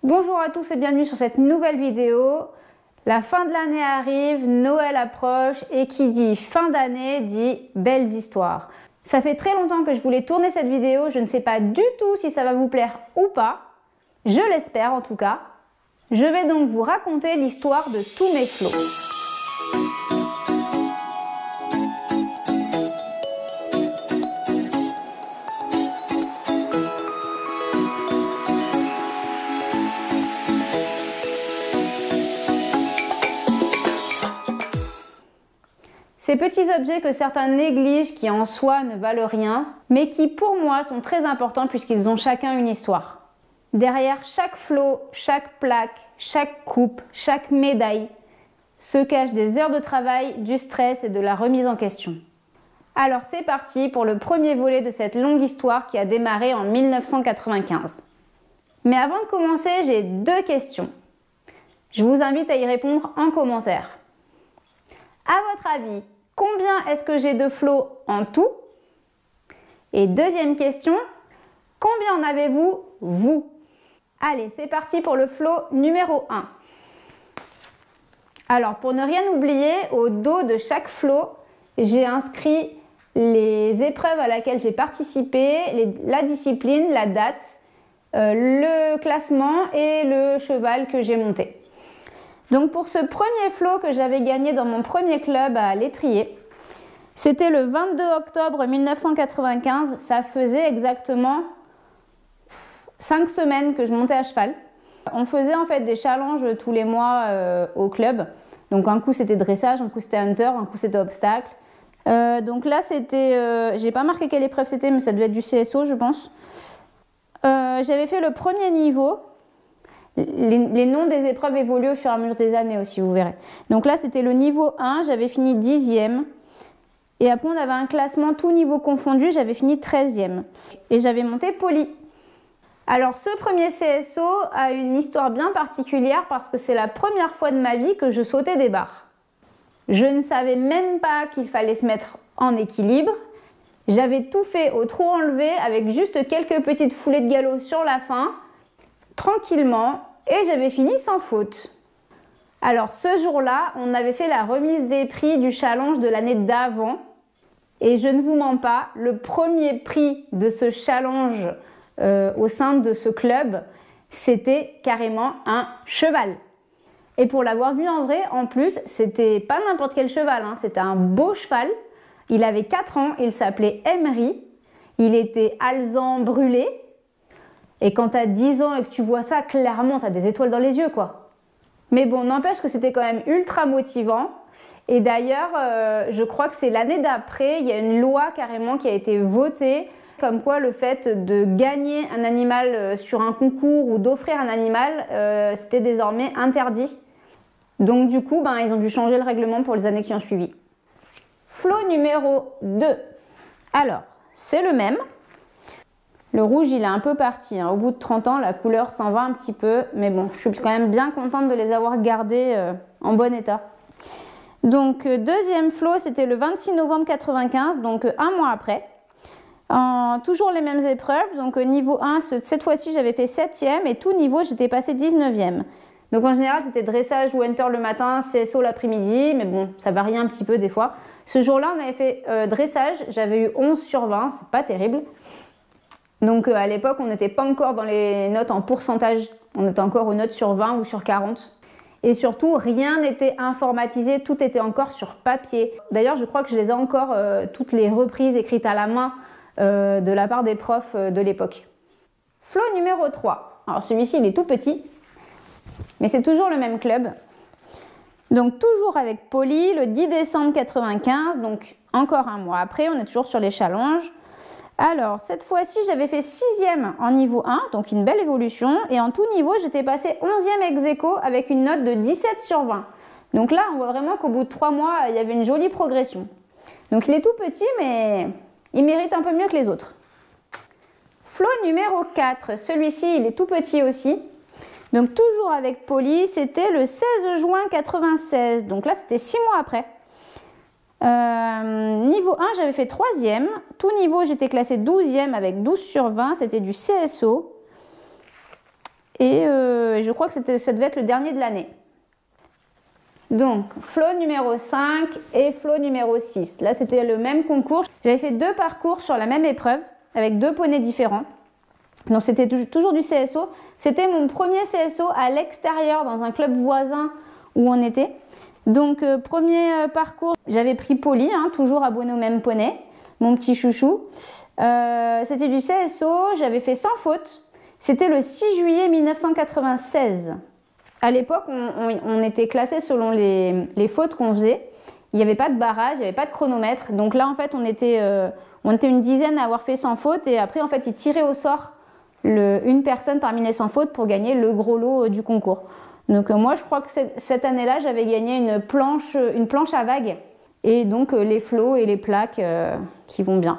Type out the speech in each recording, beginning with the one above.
Bonjour à tous et bienvenue sur cette nouvelle vidéo. La fin de l'année arrive, Noël approche et qui dit fin d'année dit belles histoires. Ça fait très longtemps que je voulais tourner cette vidéo, je ne sais pas du tout si ça va vous plaire ou pas. Je l'espère en tout cas. Je vais donc vous raconter l'histoire de tous mes flots. Ces petits objets que certains négligent, qui en soi ne valent rien, mais qui pour moi sont très importants puisqu'ils ont chacun une histoire. Derrière chaque flot, chaque plaque, chaque coupe, chaque médaille, se cachent des heures de travail, du stress et de la remise en question. Alors c'est parti pour le premier volet de cette longue histoire qui a démarré en 1995. Mais avant de commencer, j'ai deux questions. Je vous invite à y répondre en commentaire. À votre avis, combien est-ce que j'ai de flots en tout? Et deuxième question, combien en avez-vous, vous? Allez, c'est parti pour le flot numéro 1. Alors, pour ne rien oublier, au dos de chaque flot, j'ai inscrit les épreuves à laquelle j'ai participé, la discipline, la date, le classement et le cheval que j'ai monté. Donc pour ce premier flot que j'avais gagné dans mon premier club à l'Étrier, c'était le 22 octobre 1995, ça faisait exactement 5 semaines que je montais à cheval. On faisait en fait des challenges tous les mois au club. Donc un coup c'était dressage, un coup c'était hunter, un coup c'était obstacle. Donc là c'était, j'ai pas marqué quelle épreuve c'était, mais ça devait être du CSO je pense. J'avais fait le premier niveau. Les noms des épreuves évoluent au fur et à mesure des années aussi, vous verrez. Donc là, c'était le niveau 1, j'avais fini 10e. Et après, on avait un classement tout niveau confondu, j'avais fini 13e. Et j'avais monté poli. Alors, ce premier CSO a une histoire bien particulière parce que c'est la première fois de ma vie que je sautais des barres. Je ne savais même pas qu'il fallait se mettre en équilibre. J'avais tout fait au trot enlevé avec juste quelques petites foulées de galop sur la fin. Tranquillement, et j'avais fini sans faute. Alors ce jour-là, on avait fait la remise des prix du challenge de l'année d'avant et je ne vous mens pas, le premier prix de ce challenge au sein de ce club, c'était carrément un cheval. Et pour l'avoir vu en vrai, en plus, c'était pas n'importe quel cheval, hein, c'était un beau cheval. Il avait 4 ans, il s'appelait Emery, il était alezan brûlé. Et quand tu as 10 ans et que tu vois ça, clairement, tu as des étoiles dans les yeux, quoi. Mais bon, n'empêche que c'était quand même ultra motivant. Et d'ailleurs, je crois que c'est l'année d'après, il y a une loi carrément qui a été votée, comme quoi le fait de gagner un animal sur un concours ou d'offrir un animal, c'était désormais interdit. Donc du coup, ils ont dû changer le règlement pour les années qui ont suivi. Flot numéro 2. Alors, c'est le même. Le rouge, il est un peu parti. Hein. Au bout de 30 ans, la couleur s'en va un petit peu. Mais bon, je suis quand même bien contente de les avoir gardés en bon état. Donc, deuxième flot, c'était le 26 novembre 1995, donc un mois après. Toujours les mêmes épreuves. Donc, niveau 1, cette fois-ci, j'avais fait 7e et tout niveau, j'étais passé 19e. Donc, en général, c'était dressage ou hunter le matin, CSO l'après-midi. Mais bon, ça varie un petit peu des fois. Ce jour-là, on avait fait dressage. J'avais eu 11 sur 20. C'est pas terrible. Donc à l'époque, on n'était pas encore dans les notes en pourcentage, on était encore aux notes sur 20 ou sur 40. Et surtout, rien n'était informatisé, tout était encore sur papier. D'ailleurs, je crois que je les ai encore, toutes les reprises écrites à la main de la part des profs de l'époque. Flot numéro 3. Alors celui-ci, il est tout petit, mais c'est toujours le même club. Donc toujours avec Poli, le 10 décembre 1995, donc encore un mois après, on est toujours sur les challenges. Alors, cette fois-ci, j'avais fait 6e en niveau 1, donc une belle évolution. Et en tout niveau, j'étais passé 11e ex aequo avec une note de 17 sur 20. Donc là, on voit vraiment qu'au bout de 3 mois, il y avait une jolie progression. Donc il est tout petit, mais il mérite un peu mieux que les autres. Flot numéro 4. Celui-ci, il est tout petit aussi. Donc toujours avec Poli, c'était le 16 juin 1996. Donc là, c'était 6 mois après. Niveau 1, j'avais fait 3e. Tout niveau, j'étais classé 12e avec 12 sur 20. C'était du CSO. Et je crois que ça devait être le dernier de l'année. Donc, flot numéro 5 et flot numéro 6. Là, c'était le même concours. J'avais fait 2 parcours sur la même épreuve, avec 2 poneys différents. Donc, c'était toujours du CSO. C'était mon premier CSO à l'extérieur, dans un club voisin où on était. Donc, premier parcours, j'avais pris Polly, hein, toujours abonné au même poney, mon petit chouchou. C'était du CSO, j'avais fait sans faute. C'était le 6 juillet 1996. À l'époque, on était classé selon les fautes qu'on faisait. Il n'y avait pas de barrage, il n'y avait pas de chronomètre. Donc là, en fait, on était une dizaine à avoir fait sans faute. Et après, en fait, ils tiraient au sort une personne parmi les sans faute pour gagner le gros lot du concours. Donc moi, je crois que cette année-là, j'avais gagné une planche à vagues. Et donc les flots et les plaques qui vont bien.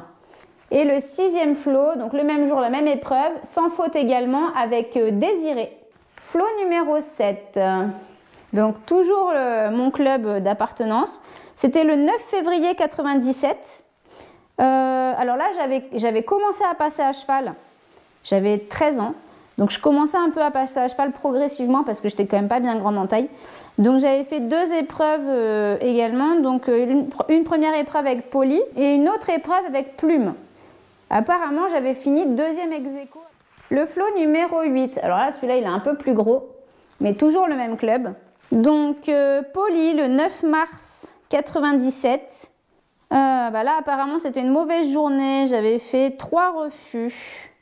Et le 6e flot, donc le même jour, la même épreuve, sans faute également, avec Désiré. Flot numéro 7. Donc toujours mon club d'appartenance. C'était le 9 février 97. Alors là, j'avais commencé à passer à cheval. J'avais 13 ans. Donc je commençais un peu à passer à cheval progressivement parce que j'étais quand même pas bien grande en taille. Donc j'avais fait 2 épreuves également. Donc une première épreuve avec Polly et une autre épreuve avec Plume. Apparemment, j'avais fini 2e ex-aequo. Le flot numéro 8. Alors là, celui-là, il est un peu plus gros, mais toujours le même club. Donc Polly, le 9 mars 97. Là, apparemment, c'était une mauvaise journée. J'avais fait 3 refus.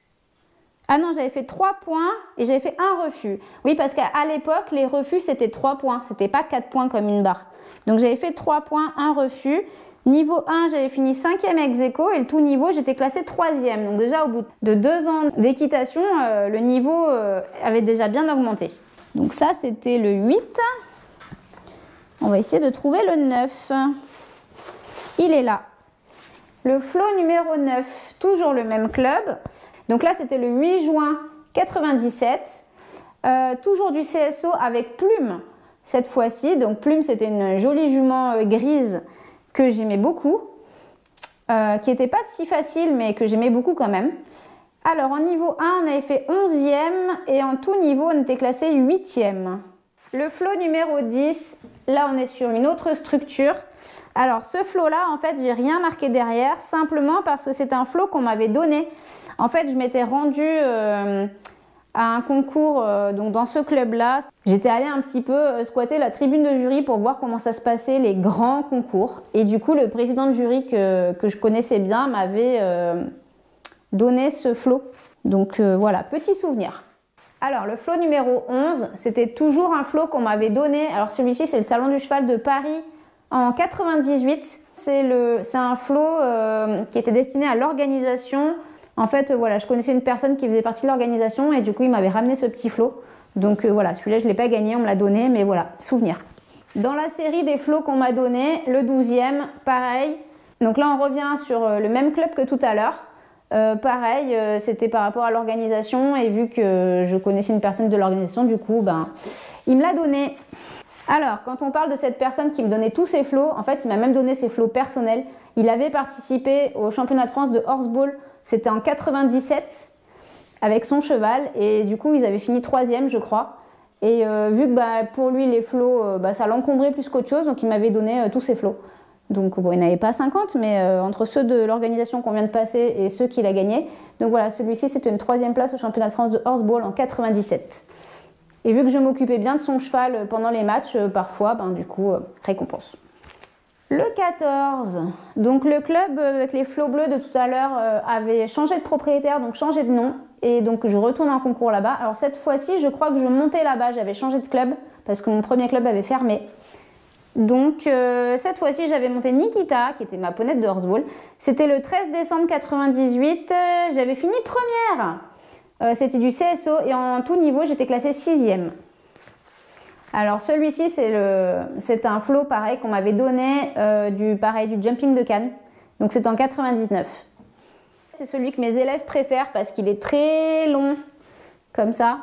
Ah non, j'avais fait 3 points et j'avais fait un refus. Oui, parce qu'à l'époque, les refus, c'était 3 points. C'était pas 4 points comme une barre. Donc, j'avais fait 3 points, un refus. Niveau 1, j'avais fini 5e ex-aequo et le tout niveau, j'étais classée 3e. Donc déjà, au bout de 2 ans d'équitation, le niveau avait déjà bien augmenté. Donc ça, c'était le 8. On va essayer de trouver le 9. Il est là. Le flot numéro 9, toujours le même club. Donc là, c'était le 8 juin 97. Toujours du CSO avec Plume cette fois-ci. Donc Plume, c'était une jolie jument grise que j'aimais beaucoup, qui n'était pas si facile, mais que j'aimais beaucoup quand même. Alors en niveau 1, on avait fait 11e et en tout niveau, on était classé 8e. Le flot numéro 10, là on est sur une autre structure. Alors ce flot-là, en fait, j'ai rien marqué derrière, simplement parce que c'est un flot qu'on m'avait donné. En fait, je m'étais rendue à un concours donc dans ce club-là. J'étais allée un petit peu squatter la tribune de jury pour voir comment ça se passait, les grands concours. Et du coup, le président de jury que je connaissais bien m'avait donné ce flot. Donc voilà, petit souvenir. Alors, le flot numéro 11, c'était toujours un flot qu'on m'avait donné. Alors celui-ci, c'est le Salon du Cheval de Paris en 98. C'est un flot qui était destiné à l'organisation. En fait, voilà, je connaissais une personne qui faisait partie de l'organisation et du coup, il m'avait ramené ce petit flot. Donc voilà, celui-là, je ne l'ai pas gagné, on me l'a donné, mais voilà, souvenir. Dans la série des flots qu'on m'a donné, le 12e, pareil. Donc là, on revient sur le même club que tout à l'heure. Pareil, c'était par rapport à l'organisation et vu que je connaissais une personne de l'organisation, du coup, il me l'a donné. Alors, quand on parle de cette personne qui me donnait tous ses flots, en fait, il m'a même donné ses flots personnels. Il avait participé au championnat de France de horseball, c'était en 97, avec son cheval. Et du coup, ils avaient fini 3e, je crois. Et vu que pour lui, les flots, ça l'encombrait plus qu'autre chose, donc il m'avait donné tous ses flots. Donc bon, il n'avait pas 50, mais entre ceux de l'organisation qu'on vient de passer et ceux qu'il a gagnés. Donc voilà, celui-ci, c'était une 3e place au championnat de France de horseball en 97. Et vu que je m'occupais bien de son cheval pendant les matchs, parfois, du coup, récompense. Le 14, donc le club avec les flots bleus de tout à l'heure avait changé de propriétaire, donc changé de nom. Et donc je retourne en concours là-bas. Alors cette fois-ci, je crois que je montais là-bas, j'avais changé de club parce que mon premier club avait fermé. Donc cette fois-ci, j'avais monté Nikita, qui était ma ponette de horseball. C'était le 13 décembre 98, j'avais fini première. C'était du CSO et en tout niveau, j'étais classée 6e. Alors celui-ci, c'est un flot pareil qu'on m'avait donné du jumping de Cannes. Donc c'est en 99. C'est celui que mes élèves préfèrent parce qu'il est très long, comme ça.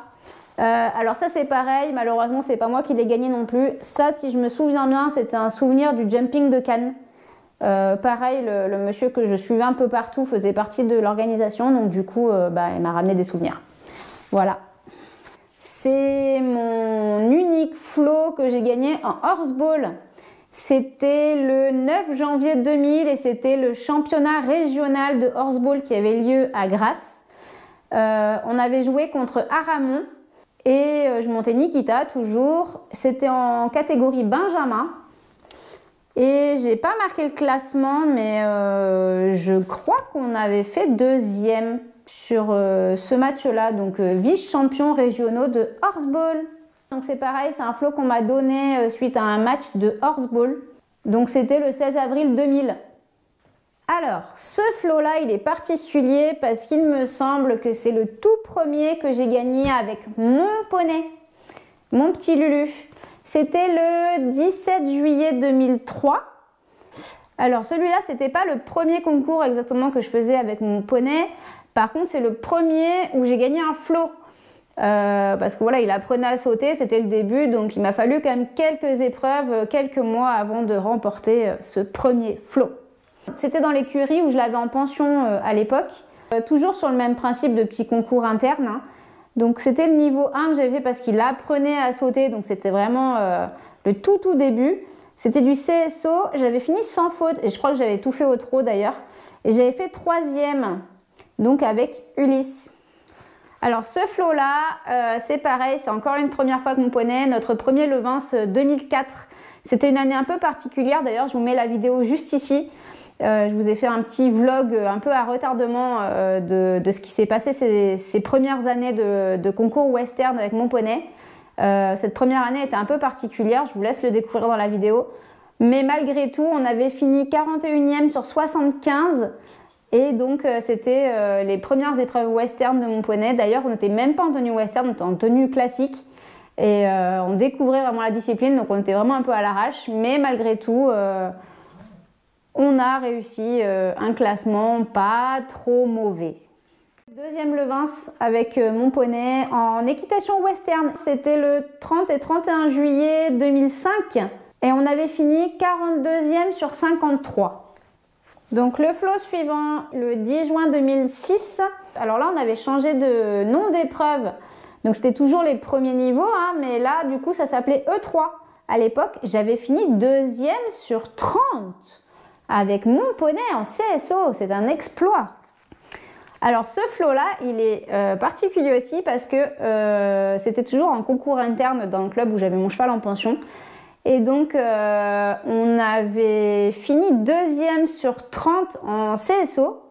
Alors ça c'est pareil, malheureusement c'est pas moi qui l'ai gagné non plus. Ça, si je me souviens bien, c'était un souvenir du jumping de Cannes. Pareil, le monsieur que je suivais un peu partout faisait partie de l'organisation, donc du coup il m'a ramené des souvenirs. Voilà. c'est mon unique flot que j'ai gagné en horseball. C'était le 9 janvier 2000 et c'était le championnat régional de horseball qui avait lieu à Grasse. On avait joué contre Aramon et je montais Nikita toujours. C'était en catégorie Benjamin. Et j'ai pas marqué le classement, mais je crois qu'on avait fait deuxième sur ce match-là, donc vice-champion régionaux de horseball. Donc c'est pareil, c'est un flot qu'on m'a donné suite à un match de horseball. Donc c'était le 16 avril 2000. Alors, ce flot-là, il est particulier parce qu'il me semble que c'est le tout premier que j'ai gagné avec mon poney, mon petit Lulu. C'était le 17 juillet 2003. Alors celui-là, c'était pas le premier concours exactement que je faisais avec mon poney. Par contre, c'est le premier où j'ai gagné un flot. Parce que voilà, il apprenait à sauter, c'était le début. Donc il m'a fallu quand même quelques épreuves, quelques mois avant de remporter ce premier flot. C'était dans l'écurie où je l'avais en pension à l'époque. Toujours sur le même principe de petits concours internes. Hein. Donc c'était le niveau 1 que j'avais fait parce qu'il apprenait à sauter, donc c'était vraiment le tout début. C'était du CSO, j'avais fini sans faute et je crois que j'avais tout fait au trot d'ailleurs. Et j'avais fait 3e, donc avec Ulysse. Alors ce flot-là, c'est pareil, c'est encore une première fois que mon poney, notre premier Levins 2004. C'était une année un peu particulière, d'ailleurs je vous mets la vidéo juste ici. Je vous ai fait un petit vlog un peu à retardement de ce qui s'est passé ces premières années de concours western avec mon poney. Cette première année était un peu particulière, je vous laisse le découvrir dans la vidéo. Mais malgré tout, on avait fini 41e sur 75 et donc c'était les premières épreuves western de mon poney. D'ailleurs, on n'était même pas en tenue western, on était en tenue classique et on découvrait vraiment la discipline, donc on était vraiment un peu à l'arrache. Mais malgré tout, on a réussi un classement pas trop mauvais. Deuxième Levins avec mon poney en équitation western. C'était le 30 et 31 juillet 2005 et on avait fini 42e sur 53. Donc le flot suivant, le 10 juin 2006. Alors là, on avait changé de nom d'épreuve. Donc c'était toujours les premiers niveaux, hein, mais là, du coup, ça s'appelait E3. À l'époque, j'avais fini 2e sur 30. Avec mon poney en CSO, c'est un exploit. Alors ce flot-là, il est particulier aussi parce que c'était toujours en concours interne dans le club où j'avais mon cheval en pension. Et donc on avait fini 2e sur 30 en CSO.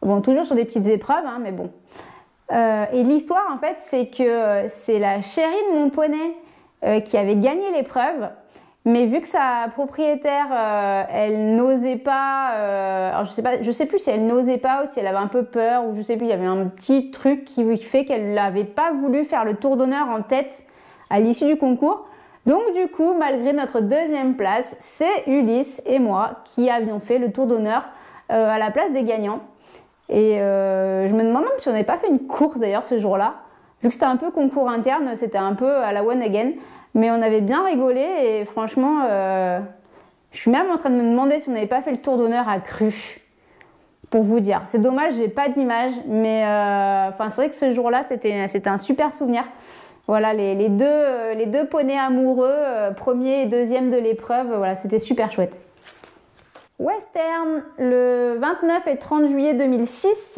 Bon, toujours sur des petites épreuves, hein, mais bon. Et l'histoire, en fait, c'est que c'est la chérie de mon poney qui avait gagné l'épreuve. Mais vu que sa propriétaire, elle n'osait pas, alors je sais plus si elle n'osait pas ou si elle avait un peu peur ou je sais plus, il y avait un petit truc qui fait qu'elle n'avait pas voulu faire le tour d'honneur en tête à l'issue du concours. Donc du coup, malgré notre 2e place, c'est Ulysse et moi qui avions fait le tour d'honneur à la place des gagnants. Et je me demande même si on n'avait pas fait une course d'ailleurs ce jour-là. Vu que c'était un peu concours interne, c'était un peu à la one again. Mais on avait bien rigolé et franchement, je suis même en train de me demander si on n'avait pas fait le tour d'honneur à Cru. Pour vous dire. C'est dommage, j'ai pas d'image, mais c'est vrai que ce jour-là, c'était un super souvenir. Voilà, les deux poneys amoureux, premier et deuxième de l'épreuve, voilà, c'était super chouette. Western, le 29 et 30 juillet 2006.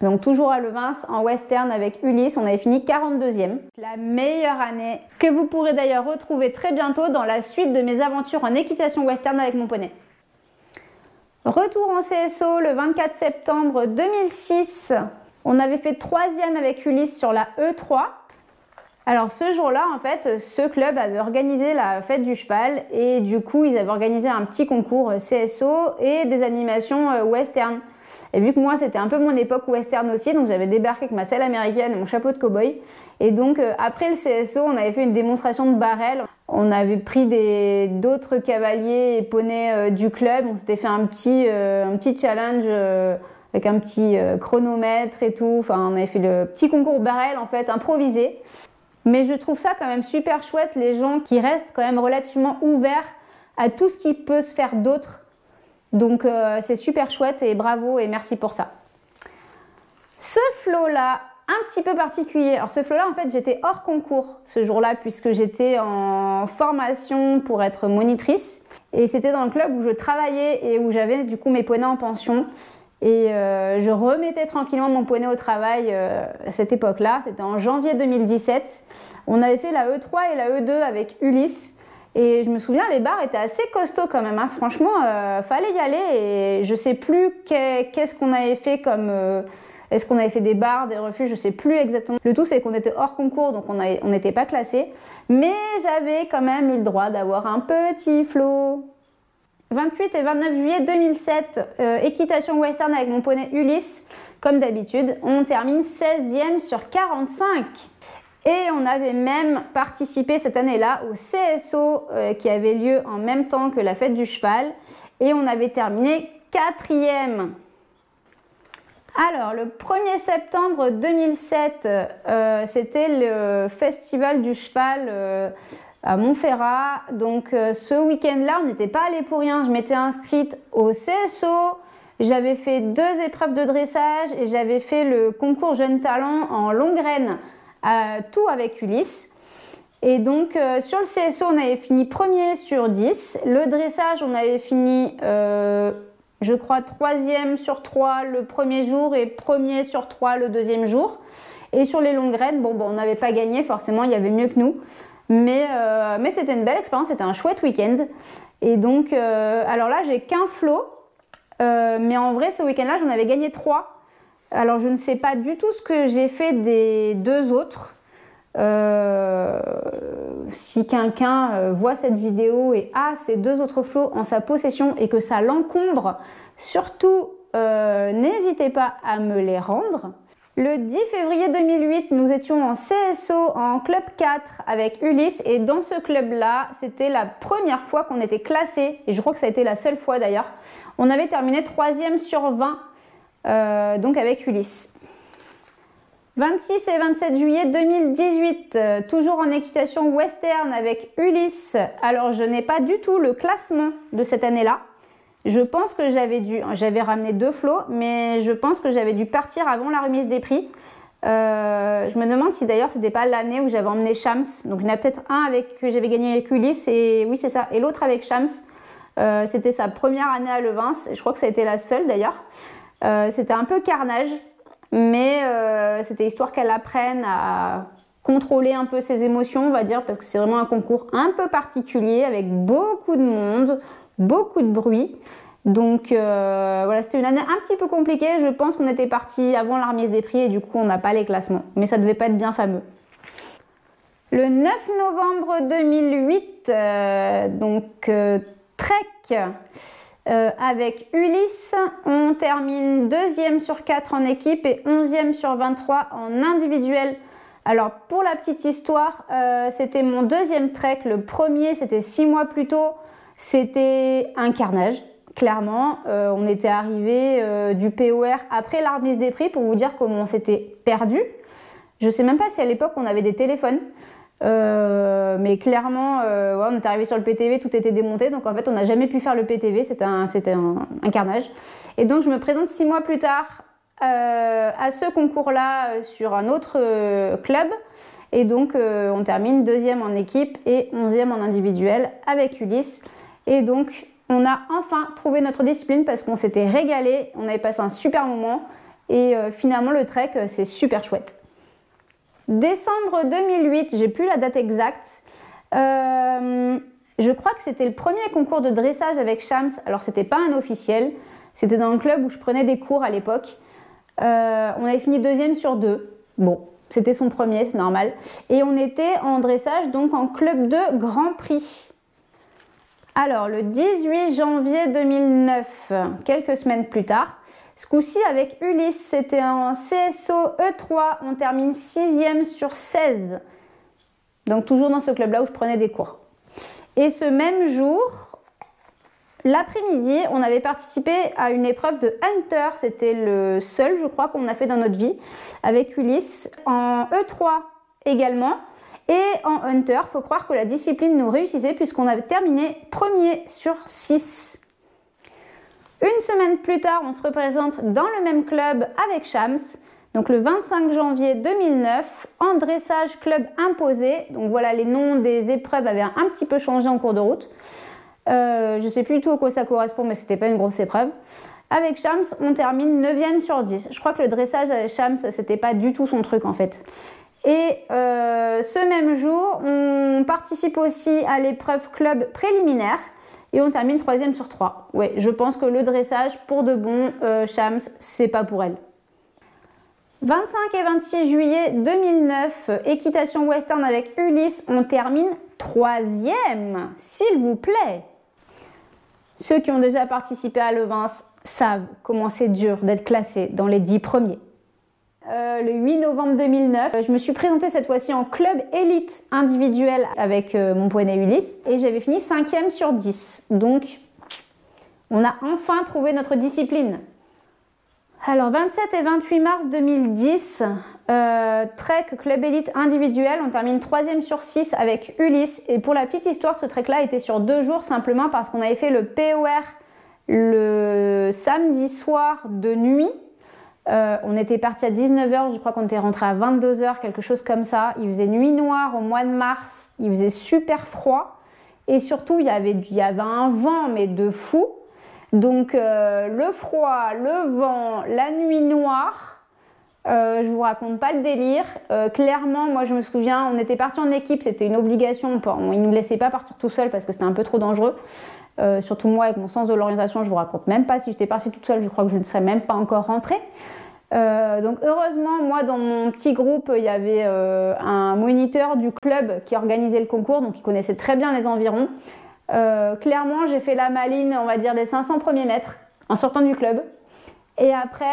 Donc toujours à Levins, en western avec Ulysse, on avait fini 42e. La meilleure année que vous pourrez d'ailleurs retrouver très bientôt dans la suite de mes aventures en équitation western avec mon poney. Retour en CSO le 24 septembre 2006. On avait fait 3e avec Ulysse sur la E3. Alors ce jour-là, en fait, ce club avait organisé la fête du cheval et du coup, ils avaient organisé un petit concours CSO et des animations western. Et vu que moi, c'était un peu mon époque western aussi, donc j'avais débarqué avec ma selle américaine et mon chapeau de cow-boy. Et donc, après le CSO, on avait fait une démonstration de barrel. On avait pris d'autres cavaliers et poneys du club. On s'était fait un petit challenge avec un petit chronomètre et tout. Enfin, on avait fait le petit concours barrel, en fait, improvisé. Mais je trouve ça quand même super chouette, les gens qui restent quand même relativement ouverts à tout ce qui peut se faire d'autre. Donc c'est super chouette et bravo et merci pour ça. Ce flot-là, un petit peu particulier. Alors ce flot-là, en fait, j'étais hors concours ce jour-là puisque j'étais en formation pour être monitrice. Et c'était dans le club où je travaillais et où j'avais du coup mes poneys en pension. Et je remettais tranquillement mon poney au travail à cette époque-là. C'était en janvier 2017. On avait fait la E3 et la E2 avec Ulysse. Et je me souviens, les barres étaient assez costauds quand même, hein. Franchement, fallait y aller. Et je sais plus qu'est-ce qu'on avait fait comme... est-ce qu'on avait fait des barres, des refus, je sais plus exactement. Le tout, c'est qu'on était hors concours, donc on n'était pas classés. Mais j'avais quand même eu le droit d'avoir un petit flot. 28 et 29 juillet 2007, équitation western avec mon poney Ulysse. Comme d'habitude, on termine 16e sur 45. Et on avait même participé cette année-là au CSO qui avait lieu en même temps que la fête du cheval. Et on avait terminé 4e. Alors, le 1er septembre 2007, c'était le festival du cheval à Montferrat. Donc, ce week-end-là, on n'était pas allé pour rien. Je m'étais inscrite au CSO. J'avais fait 2 épreuves de dressage et j'avais fait le concours Jeunes Talents en longue graine. Tout avec Ulysse. Et donc sur le CSO on avait fini 1er sur 10, le dressage on avait fini je crois 3e sur 3 le premier jour et 1er sur 3 le deuxième jour. Et sur les longues graines, bon on n'avait pas gagné, forcément il y avait mieux que nous, mais c'était une belle expérience, c'était un chouette week-end. Et donc alors là j'ai qu'un flot, mais en vrai ce week-end là j'en avais gagné 3. Alors je ne sais pas du tout ce que j'ai fait des 2 autres. Si quelqu'un voit cette vidéo et a ces 2 autres flots en sa possession et que ça l'encombre, surtout n'hésitez pas à me les rendre. Le 10 février 2008, nous étions en CSO en club 4 avec Ulysse et dans ce club-là, c'était la première fois qu'on était classé et je crois que ça a été la seule fois d'ailleurs. On avait terminé 3e sur 20. Donc avec Ulysse. 26 et 27 juillet 2018, toujours en équitation western avec Ulysse. Alors je n'ai pas du tout le classement de cette année-là. Je pense que j'avais ramené 2 flots, mais je pense que j'avais dû partir avant la remise des prix. Je me demande si d'ailleurs c'était pas l'année où j'avais emmené Shams. Donc il y en a peut-être un que j'avais gagné avec Ulysse et oui c'est ça, et l'autre avec Shams. C'était sa première année à Levins et je crois que ça a été la seule d'ailleurs. C'était un peu carnage, mais c'était histoire qu'elle apprenne à contrôler un peu ses émotions, on va dire, parce que c'est vraiment un concours un peu particulier avec beaucoup de monde, beaucoup de bruit. Donc voilà, c'était une année un petit peu compliquée. Je pense qu'on était parti avant la remise des prix et du coup on n'a pas les classements, mais ça devait pas être bien fameux. Le 9 novembre 2008, Trek. Avec Ulysse, on termine 2e sur 4 en équipe et 11e sur 23 en individuel. Alors pour la petite histoire, c'était mon 2e trek, le premier c'était 6 mois plus tôt, c'était un carnage, clairement. On était arrivé du POR après la remise des prix pour vous dire comment on s'était perdu. Je sais même pas si à l'époque on avait des téléphones. Mais clairement ouais, on est arrivé sur le PTV, tout était démonté, donc en fait on n'a jamais pu faire le PTV, c'était un carnage. Et donc je me présente 6 mois plus tard à ce concours là sur un autre club et donc on termine 2e en équipe et 11e en individuel avec Ulysse. Et donc on a enfin trouvé notre discipline parce qu'on s'était régalé, on avait passé un super moment et finalement le trek c'est super chouette. Décembre 2008, j'ai plus la date exacte. Je crois que c'était le premier concours de dressage avec Shams. Alors c'était pas un officiel, c'était dans le club où je prenais des cours à l'époque. On avait fini 2e sur 2. Bon, c'était son premier, c'est normal. Et on était en dressage, donc en club de Grand Prix. Alors le 18 janvier 2009, quelques semaines plus tard, ce coup-ci avec Ulysse, c'était en CSO E3, on termine 6e sur 16. Donc toujours dans ce club-là où je prenais des cours. Et ce même jour, l'après-midi, on avait participé à une épreuve de Hunter. C'était le seul, je crois, qu'on a fait dans notre vie avec Ulysse. En E3 également. Et en Hunter, il faut croire que la discipline nous réussissait puisqu'on avait terminé 1er sur 6. Une semaine plus tard, on se représente dans le même club avec Shams. Donc le 25 janvier 2009, en dressage club imposé, donc voilà, les noms des épreuves avaient un petit peu changé en cours de route. Je ne sais plus du tout à quoi ça correspond, mais c'était pas une grosse épreuve. Avec Shams, on termine 9e sur 10. Je crois que le dressage avec Shams, c'était pas du tout son truc en fait. Et ce même jour, on participe aussi à l'épreuve club préliminaire et on termine 3e sur 3. Ouais, je pense que le dressage, pour de bon, Shams, c'est pas pour elle. 25 et 26 juillet 2009, équitation western avec Ulysse, on termine 3e, s'il vous plaît. Ceux qui ont déjà participé à Levins savent comment c'est dur d'être classé dans les 10 premiers. Le 8 novembre 2009, je me suis présentée cette fois-ci en club élite individuel avec mon poney Ulysse et j'avais fini 5e sur 10. Donc, on a enfin trouvé notre discipline. Alors, 27 et 28 mars 2010, trek club élite individuel, on termine 3e sur 6 avec Ulysse. Et pour la petite histoire, ce trek-là était sur 2 jours simplement parce qu'on avait fait le POR le samedi soir de nuit. On était parti à 19h, je crois qu'on était rentré à 22h, quelque chose comme ça. Il faisait nuit noire au mois de mars, il faisait super froid et surtout il y avait un vent mais de fou. Donc le froid, le vent, la nuit noire, je vous raconte pas le délire. Clairement, moi je me souviens, on était parti en équipe, c'était une obligation, ils nous laissaient pas partir tout seul parce que c'était un peu trop dangereux. Surtout moi avec mon sens de l'orientation, je vous raconte même pas, si j'étais partie toute seule, je crois que je ne serais même pas encore rentrée. Donc heureusement, moi dans mon petit groupe, il y avait un moniteur du club qui organisait le concours, donc il connaissait très bien les environs. Clairement, j'ai fait la maline, on va dire, des 500 premiers mètres en sortant du club. Et après,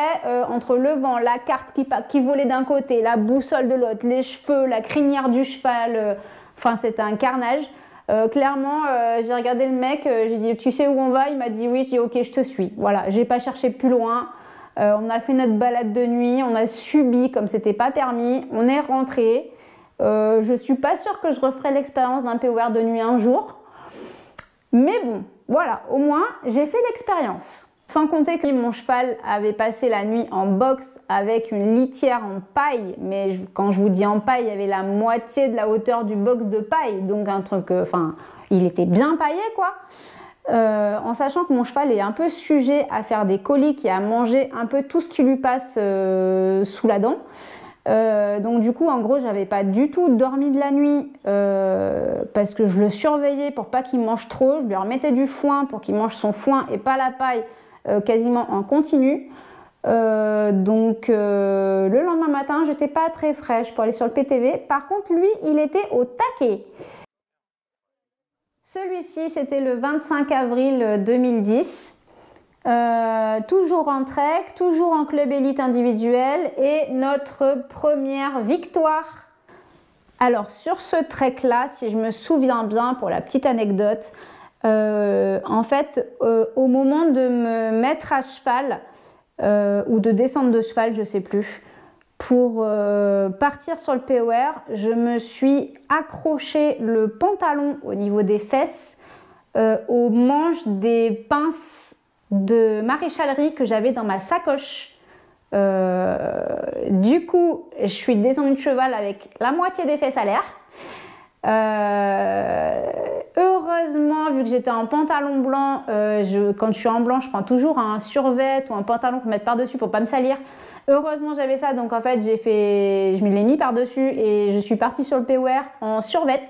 entre le vent, la carte qui volait d'un côté, la boussole de l'autre, les cheveux, la crinière du cheval, enfin c'était un carnage. Clairement, j'ai regardé le mec, j'ai dit tu sais où on va? Il m'a dit oui, je dis ok, je te suis. Voilà, j'ai pas cherché plus loin. On a fait notre balade de nuit, on a subi comme c'était pas permis, on est rentré. Je suis pas sûre que je referai l'expérience d'un POR de nuit un jour. Mais bon, voilà, au moins j'ai fait l'expérience. Sans compter que mon cheval avait passé la nuit en boxe avec une litière en paille, mais quand je vous dis en paille, il y avait la moitié de la hauteur du box de paille, donc un truc, enfin, il était bien paillé quoi. En sachant que mon cheval est un peu sujet à faire des coliques et à manger un peu tout ce qui lui passe sous la dent. Donc du coup en gros j'avais pas du tout dormi de la nuit parce que je le surveillais pour pas qu'il mange trop, je lui remettais du foin pour qu'il mange son foin et pas la paille quasiment en continu. Donc le lendemain matin j'étais pas très fraîche pour aller sur le PTV, par contre lui il était au taquet. Celui-ci c'était le 25 avril 2010. Toujours en trek, toujours en club élite individuel et notre première victoire. Alors sur ce trek là, si je me souviens bien, pour la petite anecdote, en fait au moment de me mettre à cheval ou de descendre de cheval, je sais plus, pour partir sur le POR, je me suis accroché le pantalon au niveau des fesses aux manches des pinces de maréchalerie que j'avais dans ma sacoche. Du coup, je suis descendue de cheval avec la moitié des fesses à l'air. Heureusement, vu que j'étais en pantalon blanc, quand je suis en blanc, je prends toujours un survêt ou un pantalon pour mettre par-dessus pour pas me salir. Heureusement, j'avais ça, donc en fait, je me l'ai mis par-dessus et je suis partie sur le POR en survêt.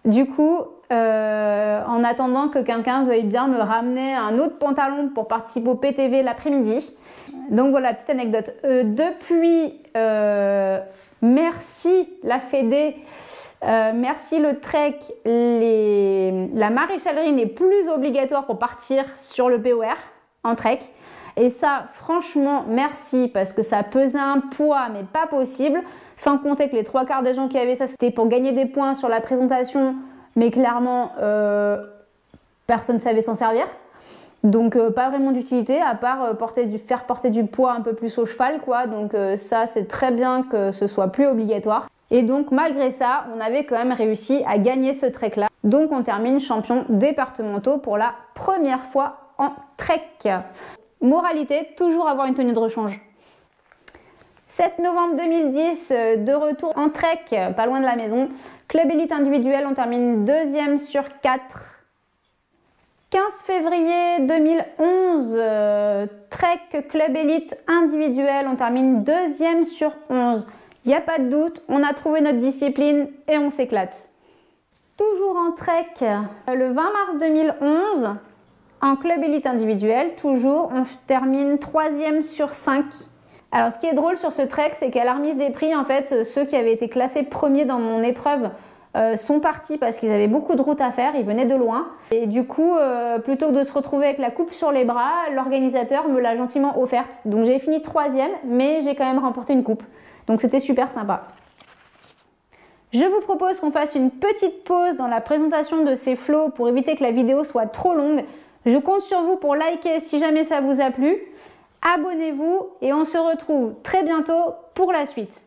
Du coup, en attendant que quelqu'un veuille bien me ramener un autre pantalon pour participer au PTV l'après-midi. Donc voilà, petite anecdote. Depuis, merci la Fédé, merci le trek, la maréchalerie n'est plus obligatoire pour partir sur le POR en trek. Et ça, franchement, merci, parce que ça pesait un poids, mais pas possible. Sans compter que les 3/4 des gens qui avaient ça, c'était pour gagner des points sur la présentation, mais clairement, personne ne savait s'en servir. Donc, pas vraiment d'utilité, à part faire porter du poids un peu plus au cheval, quoi. Donc, ça, c'est très bien que ce soit plus obligatoire. Et donc, malgré ça, on avait quand même réussi à gagner ce trek-là. Donc, on termine champion départementaux pour la première fois en trek. Moralité, toujours avoir une tenue de rechange. 7 novembre 2010, de retour en trek, pas loin de la maison. Club élite individuel, on termine 2e sur 4. 15 février 2011, trek club élite individuel, on termine 2e sur 11. Il n'y a pas de doute, on a trouvé notre discipline et on s'éclate. Toujours en trek, le 20 mars 2011, en club élite individuel, toujours, on termine 3e sur 5. Alors ce qui est drôle sur ce trek, c'est qu'à la remise des prix, en fait, ceux qui avaient été classés premiers dans mon épreuve sont partis parce qu'ils avaient beaucoup de route à faire, ils venaient de loin. Et du coup, plutôt que de se retrouver avec la coupe sur les bras, l'organisateur me l'a gentiment offerte. Donc j'ai fini 3e, mais j'ai quand même remporté une coupe. Donc c'était super sympa. Je vous propose qu'on fasse une petite pause dans la présentation de ces flots pour éviter que la vidéo soit trop longue. Je compte sur vous pour liker si jamais ça vous a plu. Abonnez-vous et on se retrouve très bientôt pour la suite.